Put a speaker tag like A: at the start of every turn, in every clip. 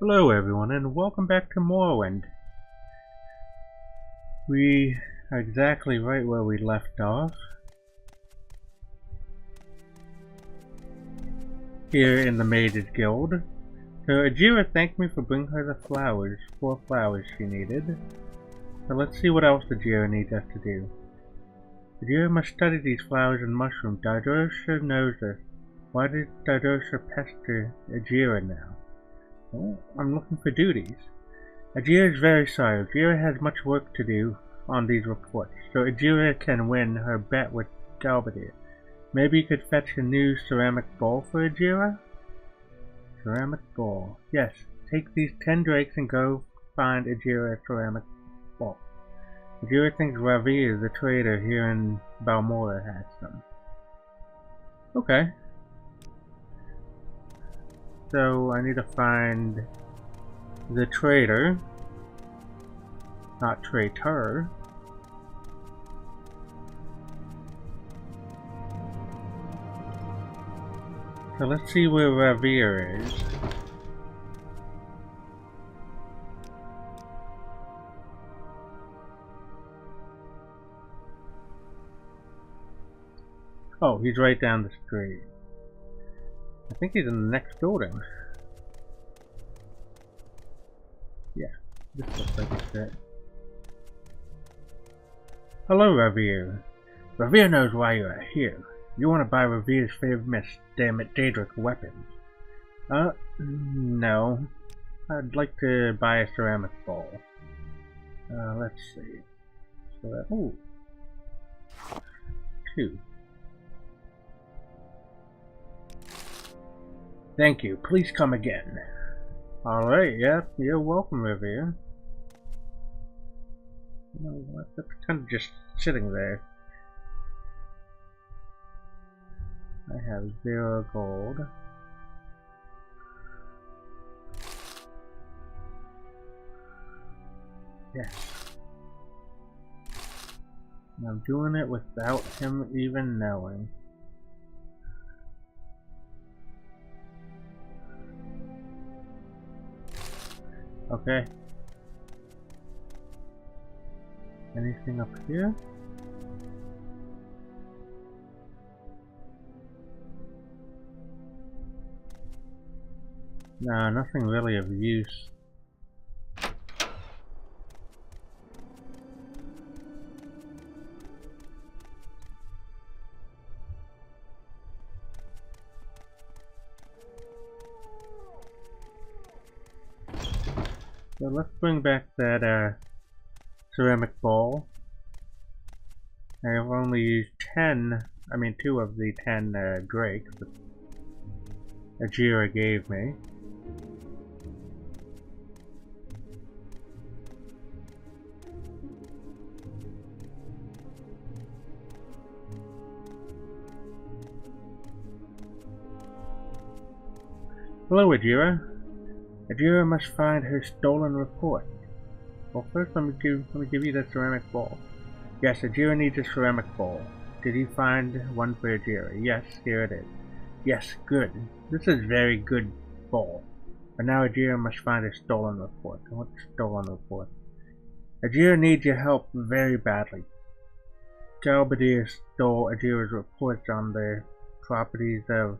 A: Hello everyone and welcome back to Morrowind. We are exactly right where we left off. Here in the Mages Guild. So Azura thanked me for bringing her the flowers, 4 flowers she needed. So let's see what else Azura needs us to do. Azura must study these flowers and mushrooms. Dar-Drosha knows this. Why did Dar-Drosha pester Azura now? Well, I'm looking for duties. Azura is very sorry. Azura has much work to do on these reports, so Azura can win her bet with Galbadir. Maybe you could fetch a new ceramic bowl for Azura? Ceramic bowl. Yes, take these 10 drakes and go find Azura a ceramic bowl. Azura thinks Ravir, the trader here in Balmora, has them. Okay. So I need to find the trader, not traitor. So let's see where Ravir is. Oh, he's right down the street. I think he's in the next building. Yeah, this looks like it's it. Hello, Ravir. Ravir knows why you are here. You want to buy Ravir's famous Daedric weapons. No. I'd like to buy a ceramic bowl. Let's see. So that, ooh. 2. Thank you. Please come again. Alright, yeah, you're welcome, Ravir. You know what? That's kind of just sitting there. I have 0 gold. Yes. And I'm doing it without him even knowing. Okay. Anything up here? No, nothing really of use. So let's bring back that ceramic bowl. I have only used 2 of the 10 drakes that Azura gave me. Hello, Azura. Azura must find her stolen report. Well, first let me give you the ceramic bowl. Yes, Azura needs a ceramic bowl. Did you find one for Azura? Yes, here it is. Yes, good. This is very good bowl. But now Azura must find a stolen report. What's stolen report? Azura needs your help very badly. Galbadir stole Azura's reports on the properties of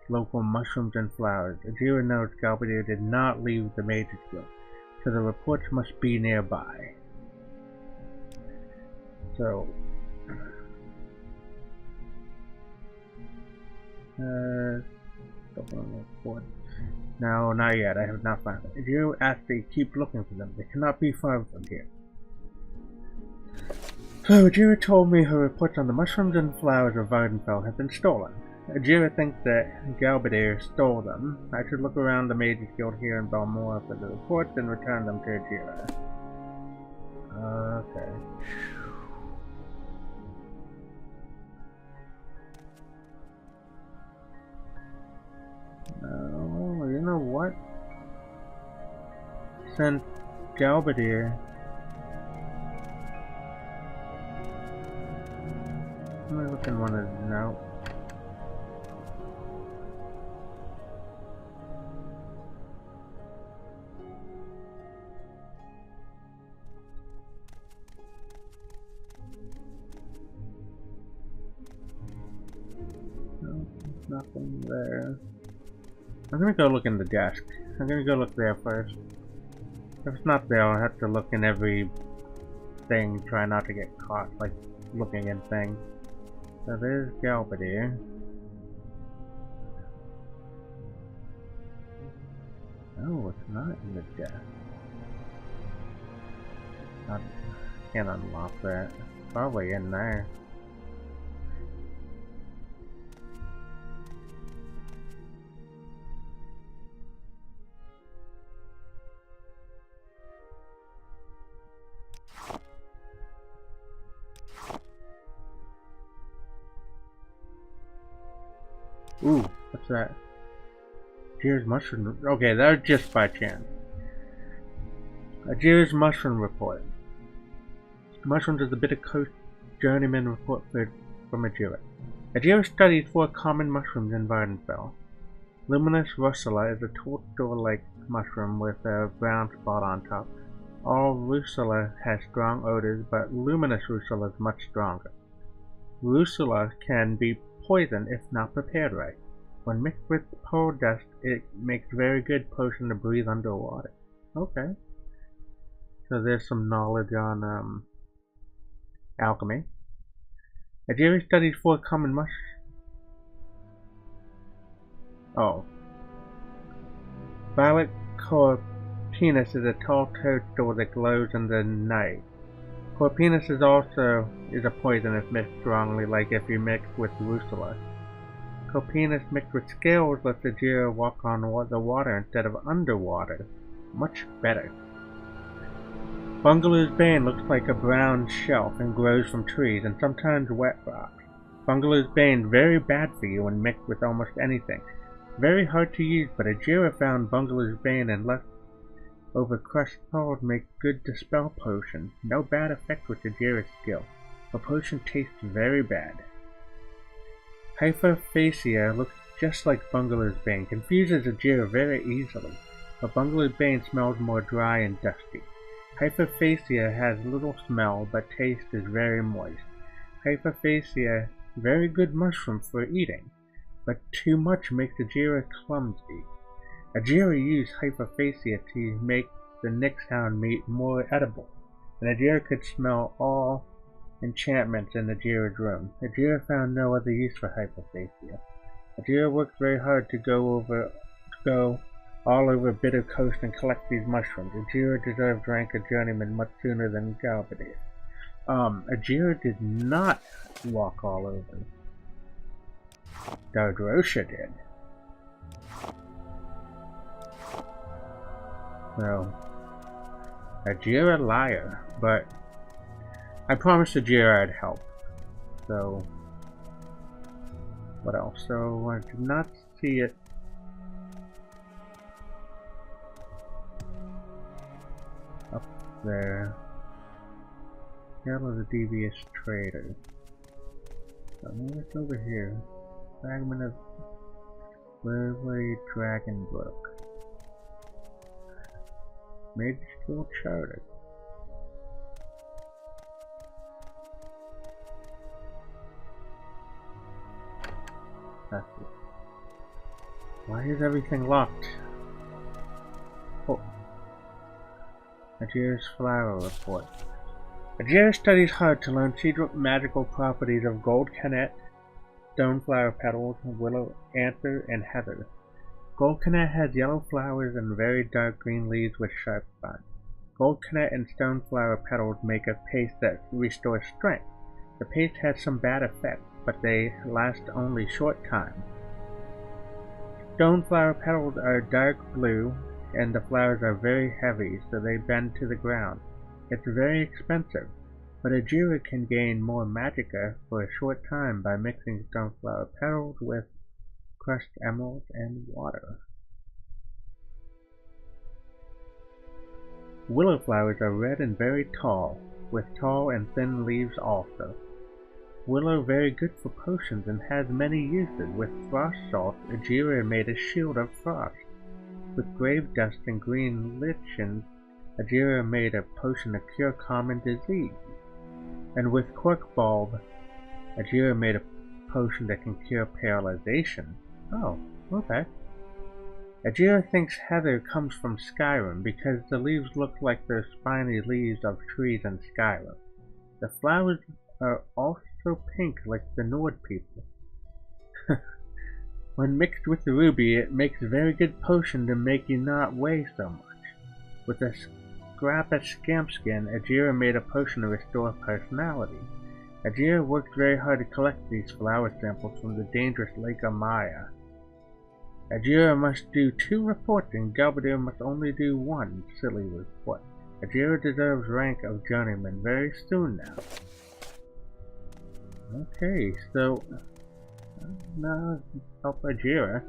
A: local mushrooms and flowers. Azura knows Galbadir did not leave the Mages Guild, so the reports must be nearby. So, report. No, not yet. I have not found them. Azura asked to keep looking for them. They cannot be far from here. So Azura told me her reports on the mushrooms and flowers of Vvardenfell have been stolen. Azura thinks that Galbadir stole them. I should look around the Mages Guild here in Balmora for the reports and return them to Azura. Okay. No, you know what? Since Galbadir... Let me look in one of his notes. nothing there. I'm gonna go look in the desk. I'm gonna go look there first. If it's not there, I'll have to look in every thing, try not to get caught, like looking in things. So there's Galbadir. Oh, it's not in the desk. Can't unlock that. Probably in there. Ooh, what's that? Ajira's mushroom. Okay, that was just by chance. Ajira's mushroom report. Mushrooms is a bit of coast journeyman report from Ajira. Ajira studied 4 common mushrooms in Vvardenfell. Luminous Russula is a tortoise-like mushroom with a brown spot on top. All Russula has strong odors, but Luminous Russula is much stronger. Russula can be poison if not prepared right. When mixed with pearl dust, it makes very good potion to breathe underwater. Okay. So there's some knowledge on alchemy. Ajira studied 4 common mushrooms. Oh. Violet Corpinus is a tall toadstool that glows in the night. Corpinus is also a poison if mixed strongly, like if you mix with Russula. Corpinus mixed with scales lets Ajira walk on the water instead of underwater. Much better. Bungalow's Bane looks like a brown shelf and grows from trees and sometimes wet rocks. Bungalow's Bane very bad for you when mixed with almost anything. Very hard to use, but Ajira found Bungalow's Bane and left over crushed pearls make good dispel potion. No bad effect with Ajira's skill. The potion tastes very bad. Hyperphasia looks just like Bungalow's Bane, confuses Ajira very easily, but Bungalow's Bane smells more dry and dusty. Hyperphasia has little smell, but taste is very moist. Hyperphasia, very good mushroom for eating, but too much makes Ajira clumsy. Ajira used Hyperphasia to make the Nixhound meat more edible, and Ajira could smell all enchantments in Ajira's room. Ajira found no other use for Hyperphasia. Ajira worked very hard to go all over Bitter Coast and collect these mushrooms. Ajira deserved rank of journeyman much sooner than Galbadir. Ajira did not walk all over. Dar-Drosha did. So, Ajira liar, but I promised Ajira I'd help. So, what else? So, I did not see it. Up there. Tale of the Devious Trader. So, maybe it's over here. Fragment of Railway Dragon Book. Mage Skill Charter. That's it. Why is everything locked? Oh. Ajira's Flower Report. Ajira studies hard to learn secret magical properties of gold canet, stoneflower petals, willow anther, and heather. Gold canet has yellow flowers and very dark green leaves with sharp spines. Gold canet and stoneflower petals make a paste that restores strength. The paste has some bad effects, but they last only short time. Stoneflower petals are dark blue, and the flowers are very heavy, so they bend to the ground. It's very expensive, but Ajira can gain more magicka for a short time by mixing stoneflower petals with crushed emeralds and water. Willow flowers are red and very tall, with tall and thin leaves also. Willow very good for potions and has many uses. With frost salt, Ajira made a shield of frost. With grave dust and green lichens, Ajira made a potion to cure common disease. And with cork bulb, Ajira made a potion that can cure paralyzation. Oh, okay. Ajira thinks heather comes from Skyrim because the leaves look like the spiny leaves of trees in Skyrim. The flowers are also pink like the Nord people. When mixed with the ruby, it makes a very good potion to make you not weigh so much. With a scrap of scamp skin, Ajira made a potion to restore personality. Ajira worked very hard to collect these flower samples from the dangerous Lake of Maya. Ajira must do 2 reports and Galbadir must only do 1 silly report. Ajira deserves rank of journeyman very soon now. Okay, so now help Ajira.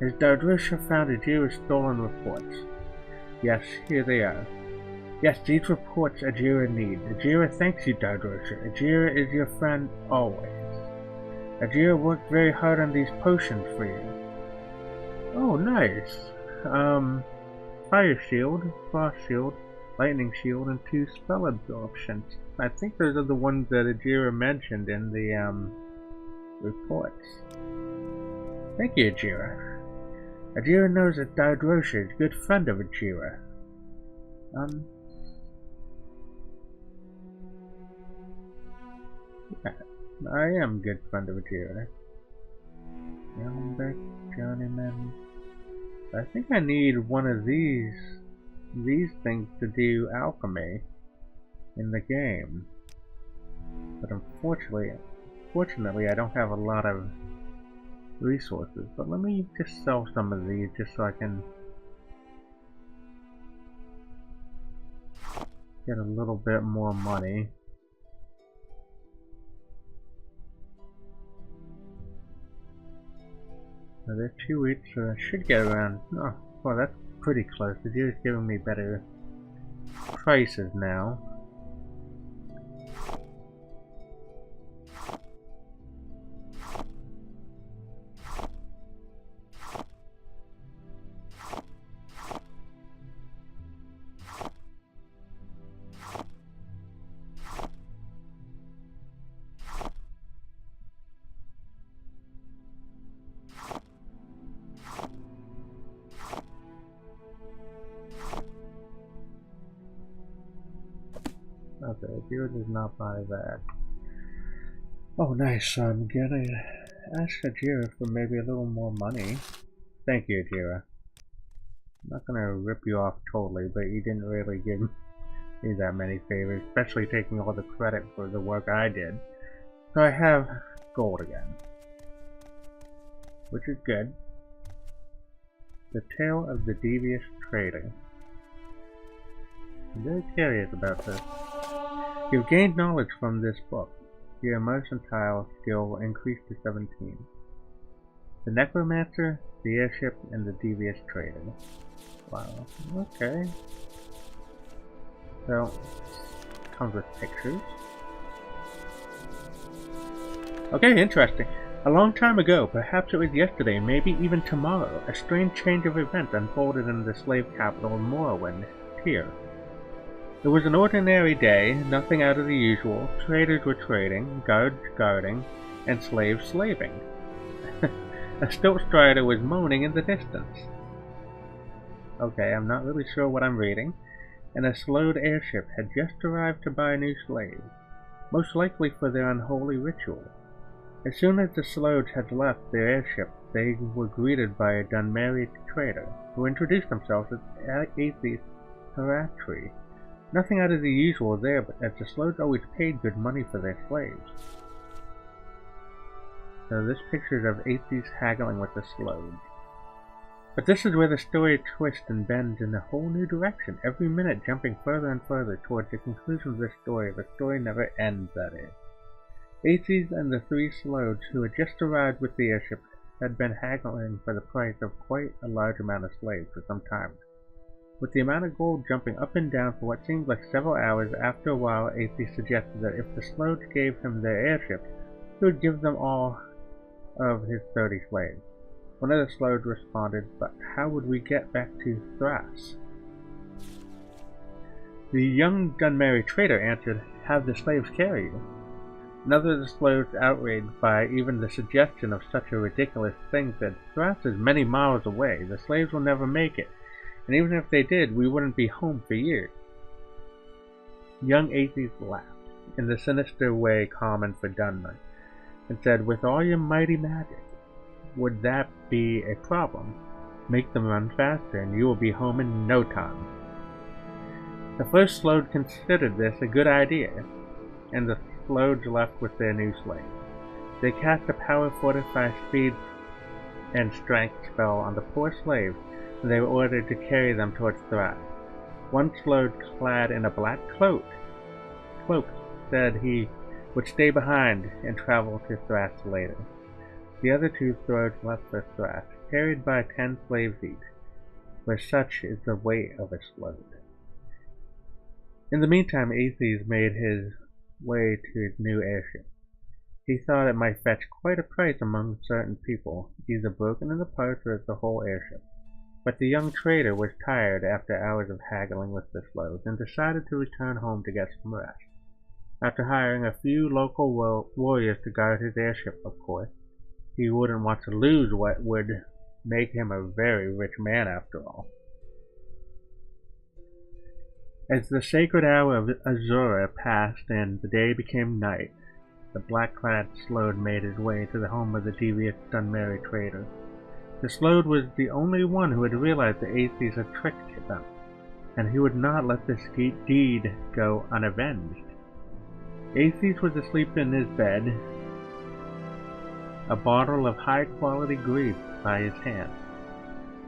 A: Has Dar-Drosha found Ajira's stolen reports? Yes, here they are. Yes, these reports Ajira needs. Ajira thanks you, Dar-Drosha. Ajira is your friend always. Ajira worked very hard on these potions for you. Oh, nice. Fire shield, frost shield, lightning shield, and 2 spell absorptions. I think those are the ones that Ajira mentioned in the, reports. Thank you, Ajira. Ajira knows that Dar-Drosha is a good friend of Ajira. Yeah, I am a good friend of Ajira. Youngbeck, Journeyman. I think I need one of these things to do alchemy in the game. But unfortunately I don't have a lot of resources. But let me just sell some of these just so I can get a little bit more money. Now they're 2 each, so I should get around. Oh, well, that's pretty close. The dealer's giving me better prices now. Okay, Ajira does not buy that. Oh, nice. I'm gonna ask Ajira for maybe a little more money. Thank you, Ajira. I'm not gonna rip you off totally, but you didn't really give me that many favors, especially taking all the credit for the work I did. So I have gold again, which is good. The Tale of the Devious Trader. I'm very curious about this. You've gained knowledge from this book. Your mercantile skill will increase to 17. The Necromancer, the Airship, and the Devious Trader. Wow, okay. So, comes with pictures. Okay, interesting. A long time ago, perhaps it was yesterday, maybe even tomorrow, a strange change of events unfolded in the slave capital of Morrowind, Tyr. It was an ordinary day, nothing out of the usual. Traders were trading, guards guarding, and slaves slaving. A stilt strider was moaning in the distance. Okay, I'm not really sure what I'm reading. And a slowed airship had just arrived to buy new slaves, most likely for their unholy ritual. As soon as the Slodes had left their airship, they were greeted by a Dunmerry trader, who introduced themselves as Atheist Haratri. Nothing out of the usual there, but as the Slodes always paid good money for their slaves. So this picture of Atheist haggling with the Slodes. But this is where the story twists and bends in a whole new direction, every minute jumping further and further towards the conclusion of this story. The story never ends, that is. Atheist and the 3 Slodes who had just arrived with the airship had been haggling for the price of quite a large amount of slaves for some time. With the amount of gold jumping up and down for what seemed like several hours, after a while Atheist suggested that if the Slodes gave him their airship, he would give them all of his 30 slaves. One of the Slodes responded, "But how would we get back to Thras?" The young Dunmerry trader answered, "Have the slaves carry you." Another of the slaves, outraged by even the suggestion of such a ridiculous thing, said, "Thrass is many miles away. The slaves will never make it, and even if they did, we wouldn't be home for years." Young atheist laughed, in the sinister way common for Dunmer, and said, "With all your mighty magic, would that be a problem? Make them run faster, and you will be home in no time." The first Slode considered this a good idea, and the Slodes left with their new slave. They cast a power fortified speed and strength spell on the poor slaves, and they were ordered to carry them towards Thrass. One Slode, clad in a black cloak, said he would stay behind and travel to Thrass later. The other two Slodes left for Thrass, carried by 10 slaves each, for such is the weight of a Slode. In the meantime, Aethes made his way to his new airship. He thought it might fetch quite a price among certain people, either broken into parts or the whole airship. But the young trader was tired after hours of haggling with the Slodes, and decided to return home to get some rest. After hiring a few local warriors to guard his airship, of course, he wouldn't want to lose what would make him a very rich man after all. As the sacred hour of Azura passed and the day became night, the black-clad Slode made his way to the home of the devious Dunmeri trader. The Slode was the only one who had realized that Aethes had tricked them, and he would not let this deed go unavenged. Aethes was asleep in his bed, a bottle of high-quality grief by his hand.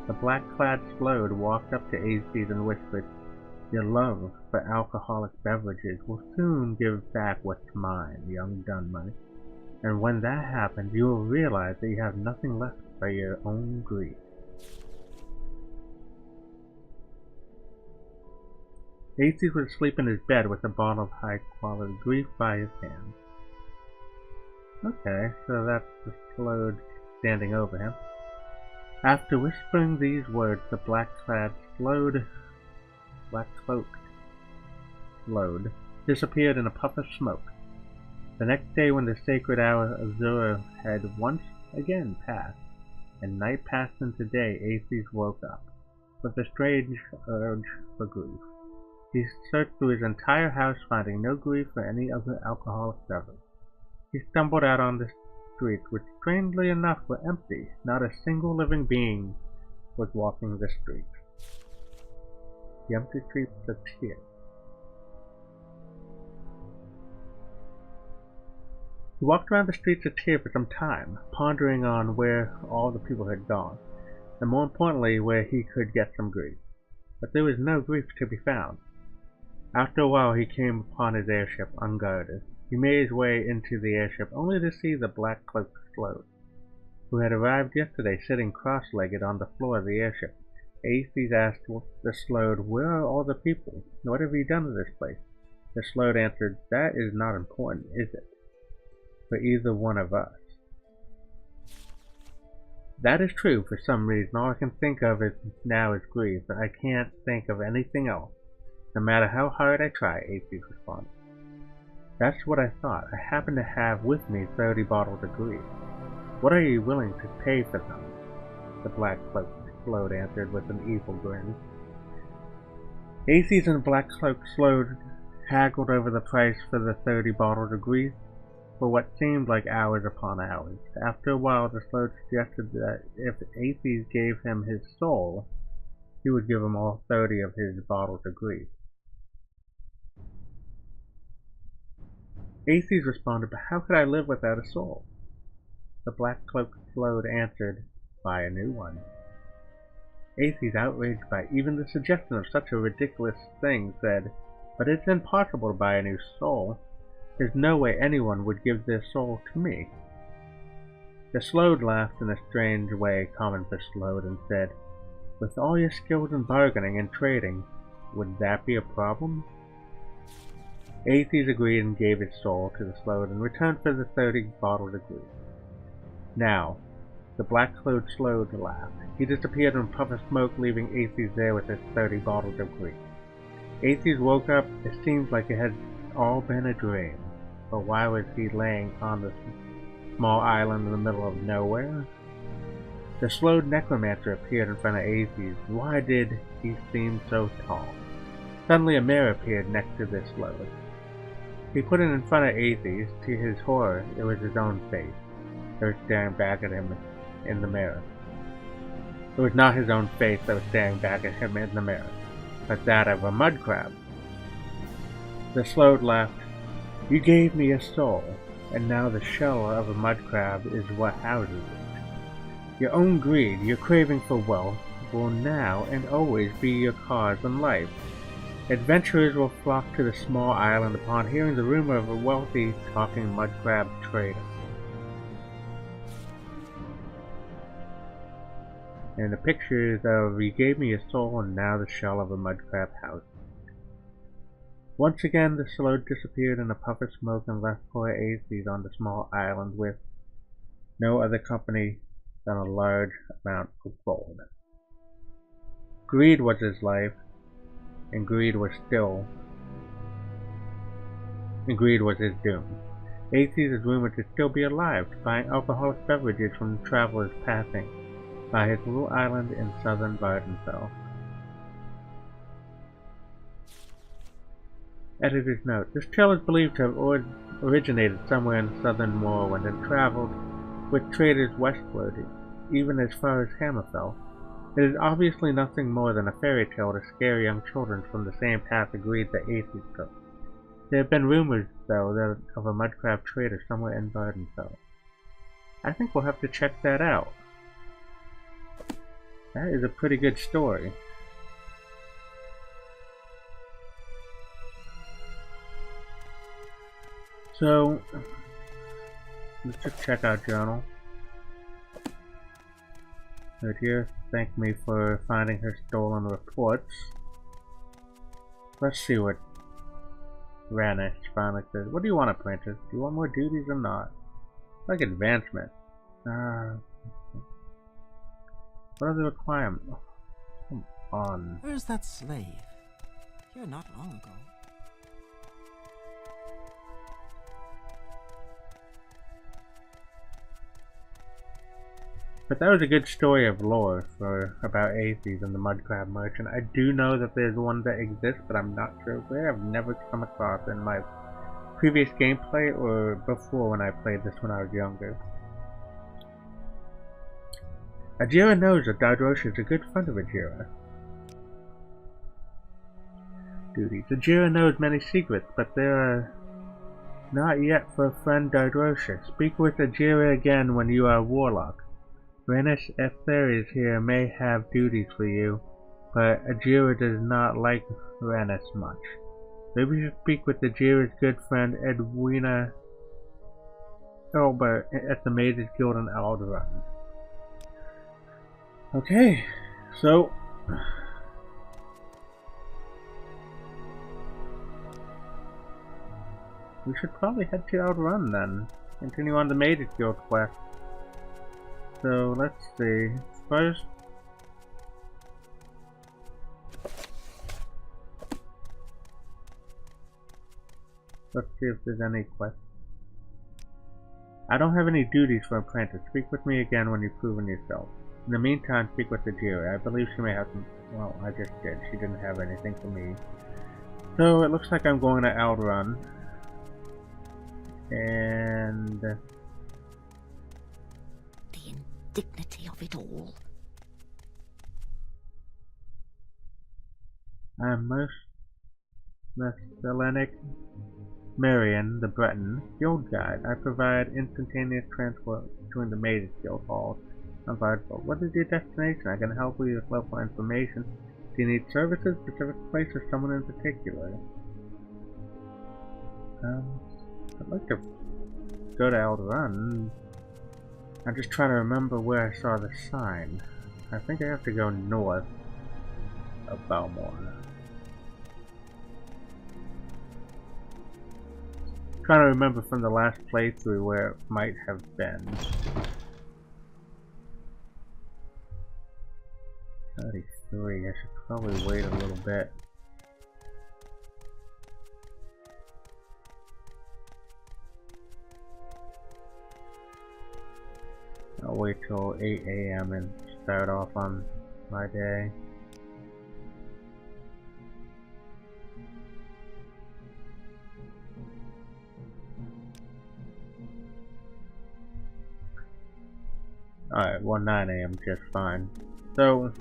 A: The black-clad Slode walked up to Aethes and whispered, "Your love for alcoholic beverages will soon give back what's mine, young Dunmer, and when that happens you will realize that you have nothing left but your own grief." Aethes was asleep in his bed with a bottle of high-quality grief by his hand. Okay, so that's the Slode standing over him. After whispering these words, the black-cloaked Slode disappeared in a puff of smoke. The next day, when the sacred hour of Azura had once again passed, and night passed into day, Aethes woke up, with a strange urge for grief. He searched through his entire house, finding no grief for any other alcoholic beverage. He stumbled out on the streets, which strangely enough were empty. Not a single living being was walking the streets. The empty streets of tears. He walked around the streets of Tyr for some time, pondering on where all the people had gone, and more importantly, where he could get some grief. But there was no grief to be found. After a while, he came upon his airship, unguarded. He made his way into the airship, only to see the black-cloaked Slode, who had arrived yesterday, sitting cross-legged on the floor of the airship. Aethes asked the Slode, "Where are all the people? What have you done to this place?" The Slode answered, "That is not important, is it? For either one of us." That is true for some reason. All I can think of now is grief, but I can't think of anything else, no matter how hard I try, Aethes responded. That's what I thought. I happen to have with me 30 bottles of grief. What are you willing to pay for them? The black-cloaked Slode answered with an evil grin. Aethes and the black-cloaked Slode haggled over the price for the 30 bottles of grief for what seemed like hours upon hours. After a while, the Slode suggested that if Aethes gave him his soul, he would give him all 30 of his bottles of grief. Aethes responded, "But how could I live without a soul?" The black-cloaked Slode answered, "Buy a new one." Aethes, outraged by even the suggestion of such a ridiculous thing, said, "But it's impossible to buy a new soul. There's no way anyone would give their soul to me." The Slode laughed in a strange way common for Slode and said, "With all your skills in bargaining and trading, would that be a problem?" Aethes agreed and gave his soul to the Slode in return for the 30 bottles of grief. Now, the black-cloaked Slode laughed. He disappeared in a puff of smoke, leaving Aethes there with his 30 bottles of grief. Aethes woke up. It seemed like it had all been a dream. but why was he laying on this small island in the middle of nowhere? The slowed necromancer appeared in front of Aethes. Why did he seem so tall? Suddenly a mirror appeared next to this slowed. He put it in front of Aethes. To his horror, it was his own face. It was staring back at him in the mirror. It was not his own face that was staring back at him in the mirror, but that of a mud crab. The slowed laughed. You gave me a soul, and now the shell of a mud crab is what houses it. Your own greed, your craving for wealth, will now and always be your cause in life. Adventurers will flock to the small island upon hearing the rumor of a wealthy, talking mud crab trader. And the picture is of, you gave me a soul and now the shell of a mud crab house. Once again the slowed disappeared in a puff of smoke and left poor Aethes on the small island with no other company than a large amount of gold. Greed was his life, and greed was his doom. Aethes is rumored to still be alive, buying alcoholic beverages from travelers passing by his little island in southern Vvardenfell. Editor's note. This tale is believed to have originated somewhere in southern Morrowind and traveled with traders westward, even as far as Hammerfell. It is obviously nothing more than a fairy tale to scare young children from the same path of greed that Aethes took. There have been rumors, though, of a mudcrab trader somewhere in Vvardenfell. I think we'll have to check that out. That is a pretty good story. So, let's just check our journal. Right here, thank me for finding her stolen reports. Let's see what Ranish finally says. What do you want, apprentice? Do you want more duties or not? Like advancement. What are the requirements? Oh, come on.
B: Where's that slave? Here not long ago.
A: But that was a good story of lore about Aethes and the Mudcrab Merchant. I do know that there's one that exists, but I'm not sure where. I've never come across it in my previous gameplay or before when I played this when I was younger. Ajira knows that Dar-Drosha is a good friend of Ajira. Duties. Ajira knows many secrets, but they are not yet for friend Dar-Drosha. Speak with Ajira again when you are a warlock. Ranish Etheres here may have duties for you, but Ajira does not like Ranish much. Maybe you should speak with Ajira's good friend Edwina Elbert at the Mages Guild in Ald'ruhn. Okay, so we should probably head to Ald'ruhn then. Continue on the Mages Guild quest. So let's see. First, let's see if there's any quests. I don't have any duties for apprentice. Speak with me again when you've proven yourself. In the meantime, speak with Ajira. I believe she may have some. Well, I just did. She didn't have anything for me. So it looks like I'm going to Ald'ruhn. And
C: dignity of it all.
A: I'm Mestelenic Marion, the Breton, guild guide. I provide instantaneous transport between the Mages Guild halls on Vvardenfell. What is your destination? I can help you with local information. Do you need services, specific place, or someone in particular? I'd like to go to Ald'ruhn. I'm just trying to remember where I saw the sign. I think I have to go north of Balmor. Trying to remember from the last playthrough where it might have been. 33. I should probably wait a little bit. I'll wait till 8 AM and start off on my day. Alright, well 9 AM just fine. So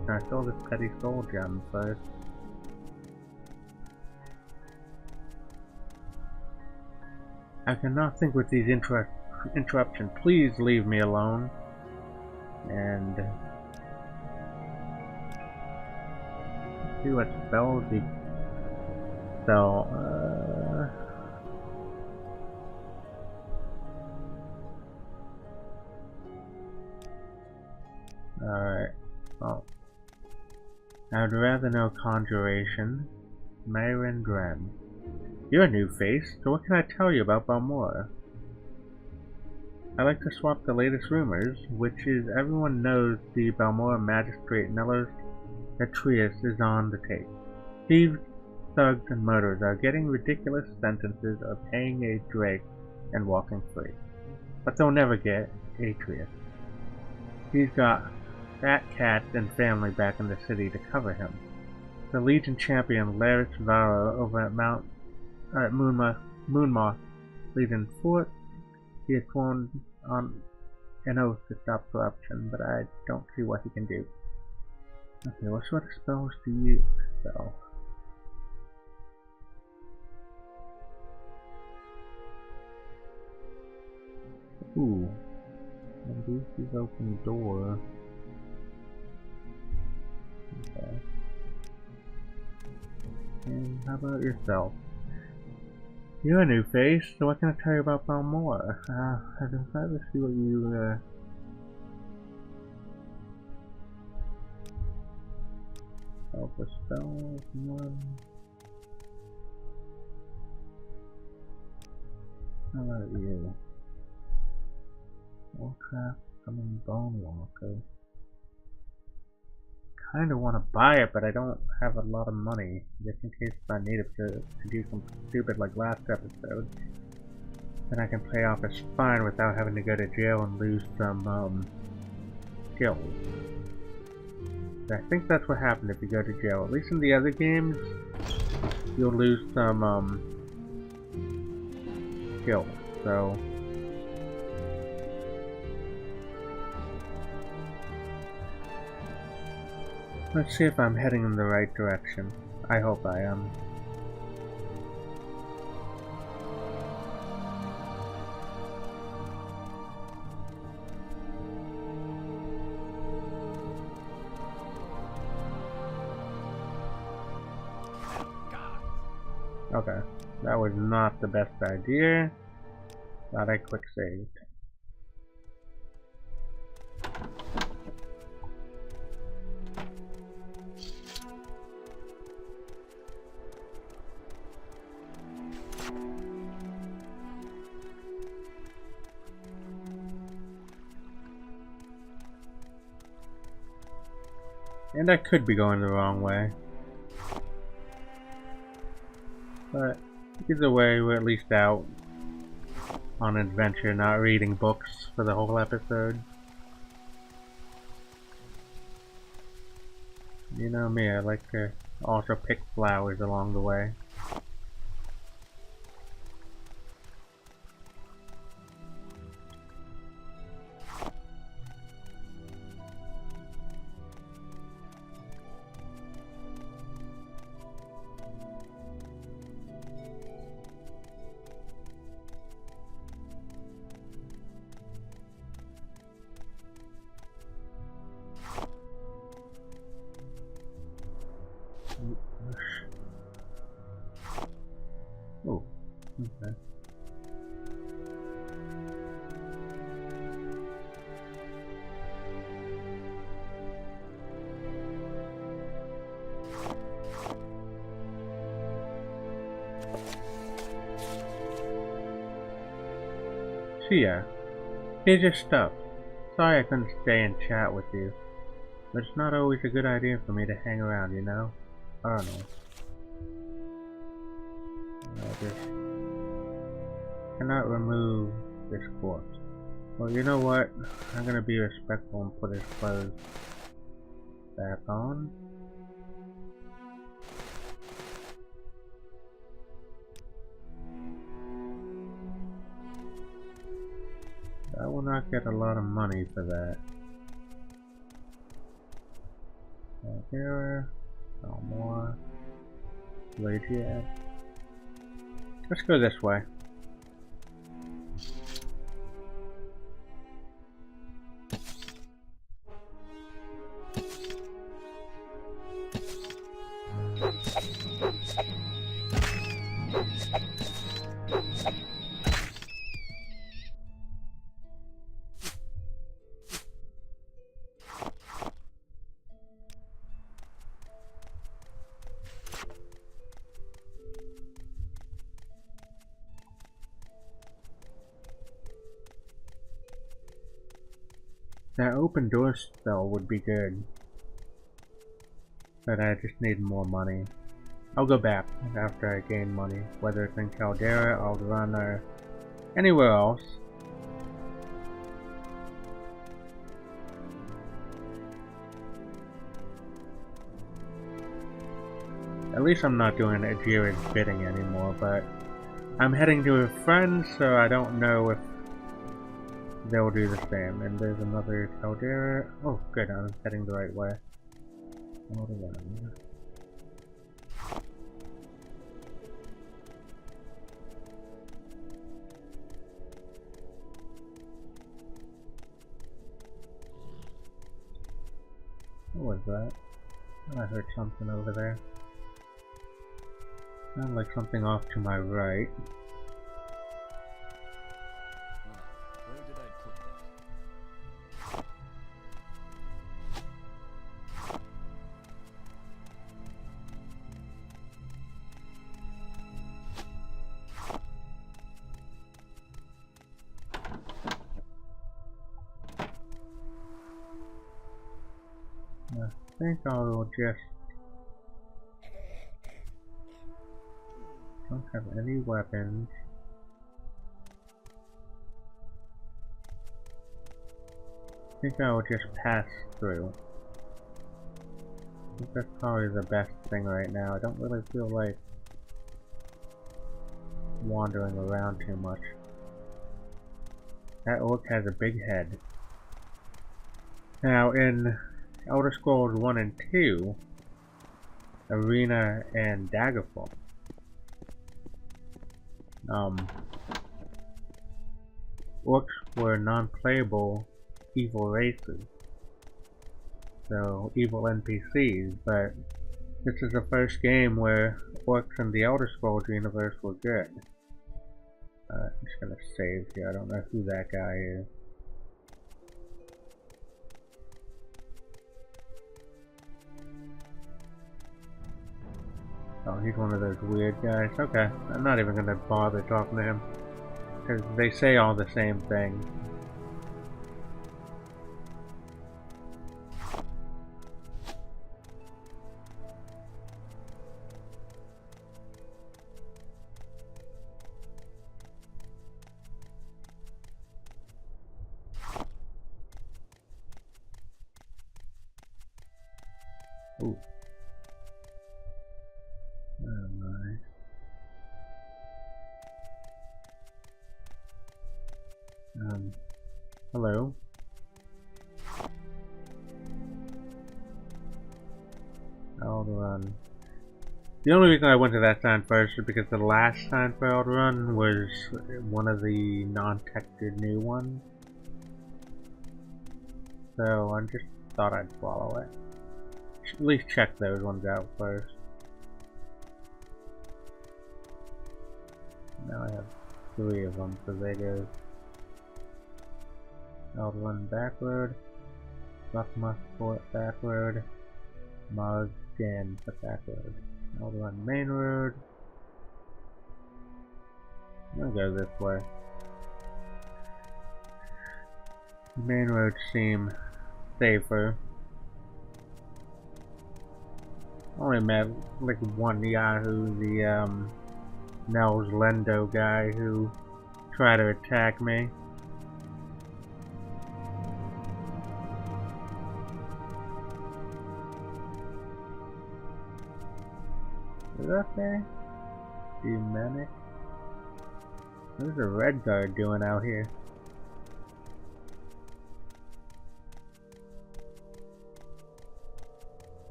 A: I saw this petty soul gem first. I cannot think with these interruptions. Please leave me alone. And let's see what spells he spell. Alright. Well, I would rather know Conjuration. Mayrin Dren. You're a new face, so what can I tell you about Balmora? I like to swap the latest rumors, which is everyone knows the Balmora Magistrate Nellos Atreus is on the take. Thieves, thugs, and murderers are getting ridiculous sentences of hanging a drake and walking free. But they'll never get Atreus. He's got fat cats and family back in the city to cover him. The Legion champion Laris Vara over at Moonmoth Legion Fort, he had sworn on an oath to stop corruption, but I don't see what he can do. Okay, what sort of spells do you spell? Ooh. Induces open door. Okay. And how about yourself? You're a new face, so what can I tell you about Balmora? I'd rather see what you, Alpha spells, one. How about you? Warcraft, summon Bone Walker. Kinda wanna buy it, but I don't have a lot of money, just in case I need it to do something stupid like last episode. Then I can pay off as fine without having to go to jail and lose some, skills. I think that's what happened if you go to jail. At least in the other games, you'll lose some, skills, so... Let's see if I'm heading in the right direction. I hope I am. Okay, that was not the best idea. Glad I quick saved. And I could be going the wrong way. But either way, we're at least out on an adventure, not reading books for the whole episode. You know me, I like to also pick flowers along the way. Oh, okay. So yeah, here's your stuff. Sorry I couldn't stay and chat with you, but it's not always a good idea for me to hang around, you know? I don't know. I just cannot remove this corpse. Well, you know what? I'm gonna be respectful and put his clothes back on. I will not get a lot of money for that. Here, no more. Radiate. Let's go this way. That open door spell would be good, but I just need more money. I'll go back after I gain money, whether it's in Caldera, Ald'ruhn, or anywhere else. At least I'm not doing Ajira's bidding anymore, but I'm heading to a friend, so I don't know if they'll do the same. And there's another Caldera. Oh, good, I'm heading the right way. Ald'ruhn. What was that? I heard something over there. Sounded like something off to my right.
D: Where did I put
A: I think I'll just... don't have any weapons. I think I will just pass through. I think that's probably the best thing right now. I don't really feel like wandering around too much. That orc has a big head. Now in Elder Scrolls 1 and 2, Arena and Dagoth Ur, orcs were non-playable evil races, so evil NPCs, but this is the first game where orcs in the Elder Scrolls universe were good. I'm just gonna save here, I don't know who that guy is. Oh, he's one of those weird guys. Okay, I'm not even gonna bother talking to him, because they say all the same thing. Ooh. Oh my. Hello. Ald'ruhn. The only reason I went to that sign first is because the last sign for Ald'ruhn was one of the non-textured new ones. So I just thought I'd follow it. At least check those ones out first. Now I have 3 of them, so there goes Ald'ruhn back road, Buckley back road, Morrowind back road, Ald'ruhn main road. I'm gonna go this way. Main roads seem safer. Only met like one Yahoo, the Nels Lendo guy who tried to attack me. Is that there? Demonic? What's the red guard doing out here?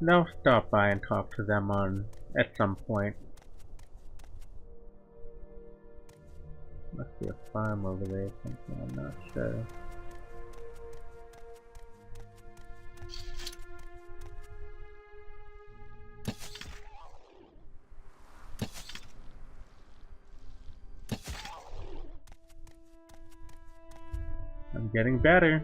A: I'll stop by and talk to them at some point. Must be a farm over there or something, I'm not sure. I'm getting better.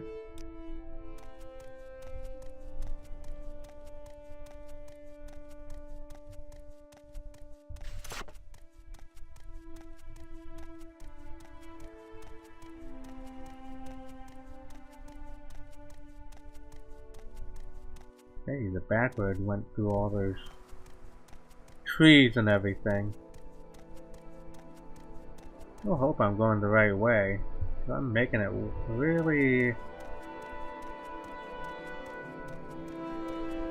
A: Hey, the backroad went through all those trees and everything. I hope I'm going the right way. I'm making it really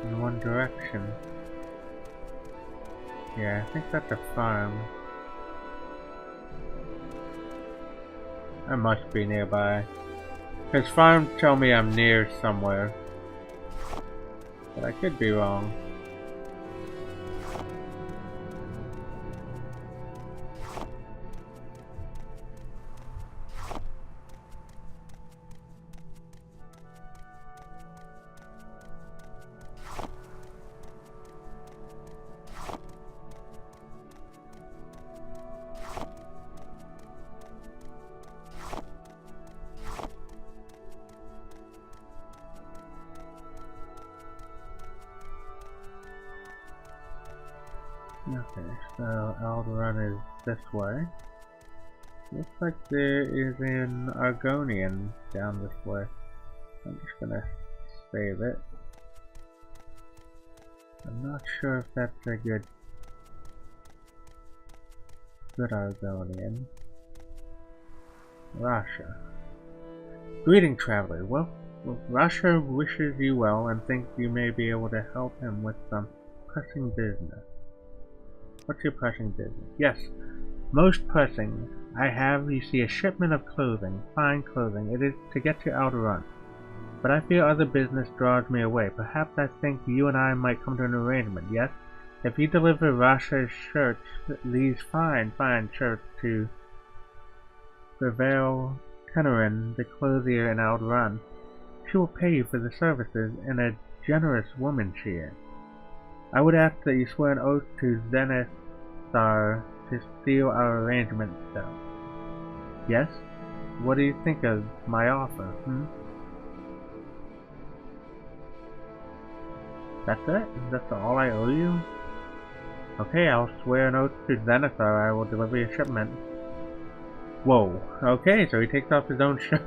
A: in one direction. Yeah, I think that's a farm. I must be nearby. Because farms tell me I'm near somewhere. But I could be wrong. Okay, so Ald'ruhn is this way. Looks like there is an Argonian down this way. I'm just gonna save it. I'm not sure if that's a good Argonian. Rasha. Greeting, traveler. Well, Rasha wishes you well and thinks you may be able to help him with some pressing business. What's your pressing business? Yes, most pressing. I have, you see, a shipment of clothing, fine clothing. It is to get to Ald'ruhn. But I fear other business draws me away. Perhaps I think you and I might come to an arrangement, yes? If you deliver Rasha's shirts, these fine shirts to Vvardenfell, the clothier in Ald'ruhn, she will pay you for the services, and a generous woman she is. I would ask that you swear an oath to Zenithar to seal our arrangement, though. Yes? What do you think of my offer, That's it? That's all I owe you? Okay, I'll swear an oath to Zenithar I will deliver your shipment. Whoa. Okay, so he takes off his own shirt.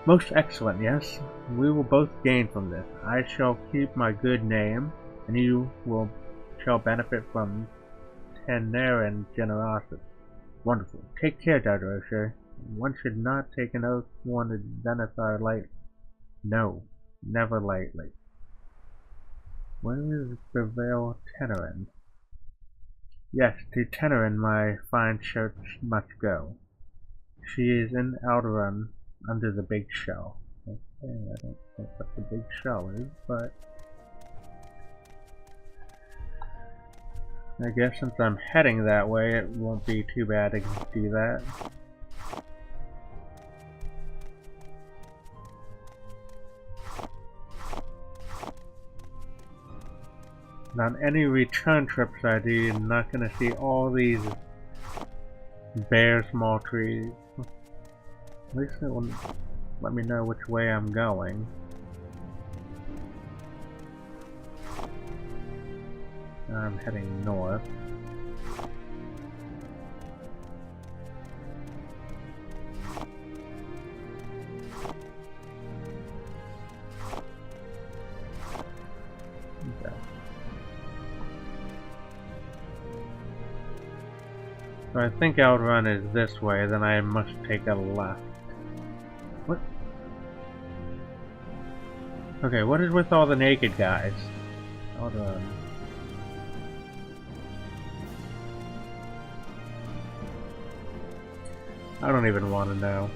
A: Most excellent, yes. We will both gain from this. I shall keep my good name, and you shall benefit from Teneran generosity. Wonderful. Take care, Dar-Drosha. One should not take an oath sworn to Zenithar lightly. No, never lightly. Where is Vvardenfell? Yes, to Teneran my fine shirts must go. She is in Ald'ruhn under the big shell. Okay, I don't think what the big shell is, but I guess since I'm heading that way, it won't be too bad to do that. On any return trips I do, you're not gonna see all these bare small trees. At least it will let me know which way I'm going. I'm heading north. So I think Ald'ruhn is this way, then I must take a left. What? Okay, what is with all the naked guys? Ald'ruhn. I don't even want to know.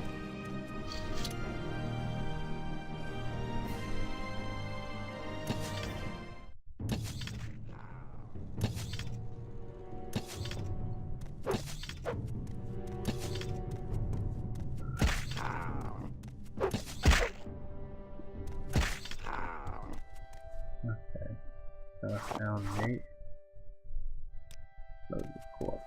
A: Okay, so found Nate. Load the corpse.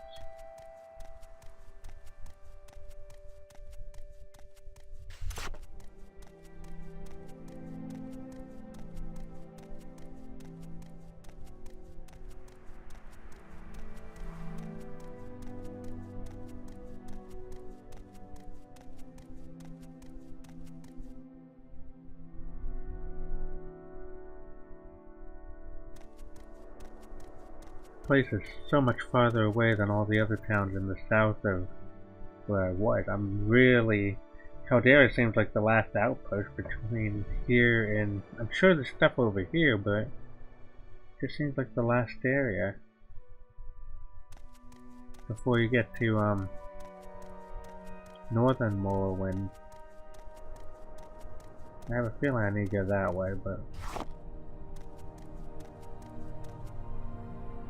A: Place is so much farther away than all the other towns in the south of where I was. I'm really... Caldera seems like the last outpost between here and... I'm sure there's stuff over here, but it just seems like the last area. Before you get to, northern Morrowind. I have a feeling I need to go that way, but...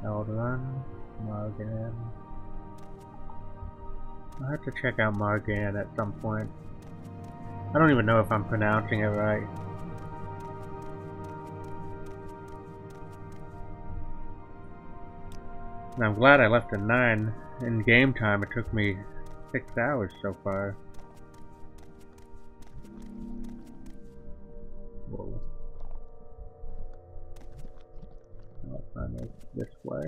A: Ald'ruhn, Margan. I'll have to check out Margan at some point. I don't even know if I'm pronouncing it right. And I'm glad I left at 9. In game time it took me 6 hours so far. Whoa. I'll find it this way.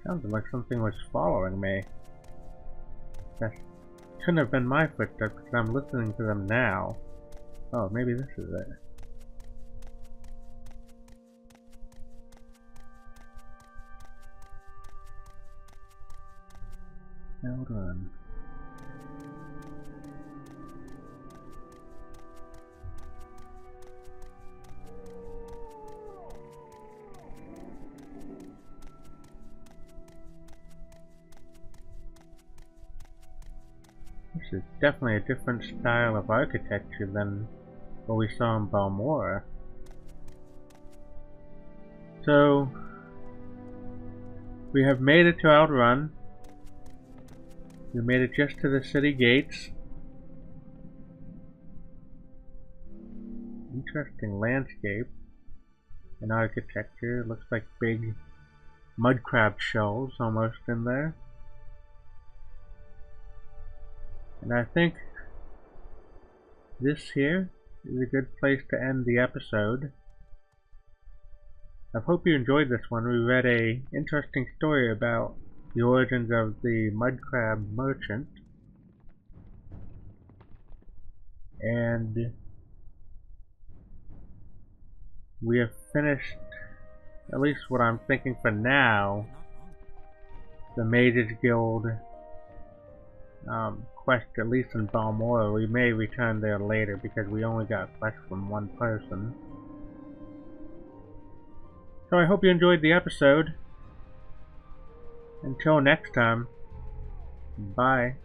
A: Sounded like something was following me. That shouldn't have been my footsteps because I'm listening to them now. Oh, maybe this is it. Hold on. This is definitely a different style of architecture than what we saw in Balmora. So, we have made it to Ald'ruhn. We made it just to the city gates. Interesting landscape and architecture. Looks like big mud crab shells almost in there. And I think this here is a good place to end the episode. I hope you enjoyed this one. We read a interesting story about the origins of the mud crab merchant. And we have finished, at least what I'm thinking for now, the Mages Guild quest, at least in Balmora. We may return there later because we only got quests from one person. So I hope you enjoyed the episode. Until next time, bye.